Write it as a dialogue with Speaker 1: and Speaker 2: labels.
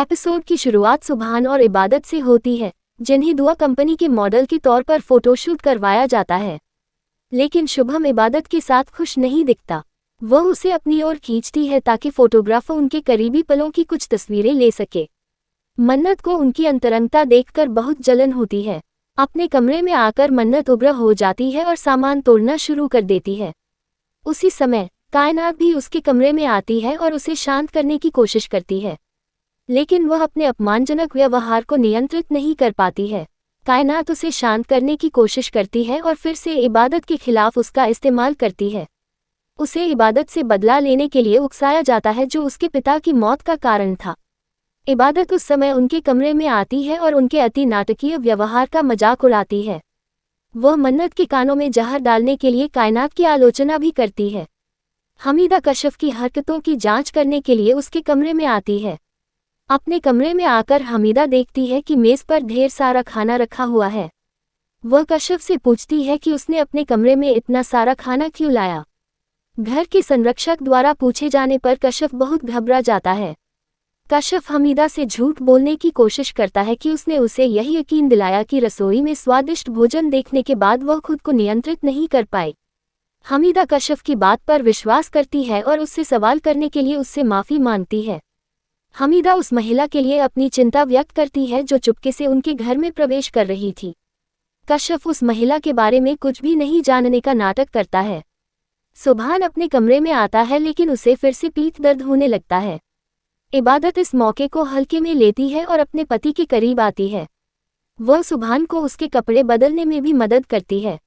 Speaker 1: Episode की शुरुआत सुभान और इबादत से होती है, जिन्हें दुआ कंपनी के मॉडल के तौर पर फोटोशूट करवाया जाता है। लेकिन शुभम इबादत के साथ खुश नहीं दिखता। वह उसे अपनी ओर खींचती है ताकि फोटोग्राफर उनके करीबी पलों की कुछ तस्वीरें ले सके। मन्नत को उनकी अंतरंगता देखकर बहुत जलन होती है। अपने कमरे में आकर मन्नत उग्र हो जाती है और सामान तोड़ना शुरू कर देती है। उसी समय कायनात भी उसके कमरे में आती है और उसे शांत करने की कोशिश करती है, लेकिन वह अपने अपमानजनक व्यवहार को नियंत्रित नहीं कर पाती है। कायनात उसे शांत करने की कोशिश करती है और फिर से इबादत के खिलाफ उसका इस्तेमाल करती है। उसे इबादत से बदला लेने के लिए उकसाया जाता है, जो उसके पिता की मौत का कारण था। इबादत उस समय उनके कमरे में आती है और उनके अति नाटकीय व्यवहार का मजाक उड़ाती है। वह मन्नत के कानों में जहर डालने के लिए कायनात की आलोचना भी करती है। हमीदा कशफ की हरकतों की जांच करने के लिए उसके कमरे में आती है। अपने कमरे में आकर हमीदा देखती है कि मेज़ पर ढेर सारा खाना रखा हुआ है। वह कशफ से पूछती है कि उसने अपने कमरे में इतना सारा खाना क्यों लाया। घर के संरक्षक द्वारा पूछे जाने पर कशफ बहुत घबरा जाता है। कशफ हमीदा से झूठ बोलने की कोशिश करता है कि उसने उसे यही यकीन दिलाया कि रसोई में स्वादिष्ट भोजन देखने के बाद वह खुद को नियंत्रित नहीं कर पाई। हमीदा कशफ की बात पर विश्वास करती है और उससे सवाल करने के लिए उससे माफ़ी मांगती है। हमीदा उस महिला के लिए अपनी चिंता व्यक्त करती है जो चुपके से उनके घर में प्रवेश कर रही थी। कशफ उस महिला के बारे में कुछ भी नहीं जानने का नाटक करता है। सुभान अपने कमरे में आता है, लेकिन उसे फिर से पीठ दर्द होने लगता है। इबादत इस मौके को हल्के में लेती है और अपने पति के करीब आती है। वह सुभान को उसके कपड़े बदलने में भी मदद करती है।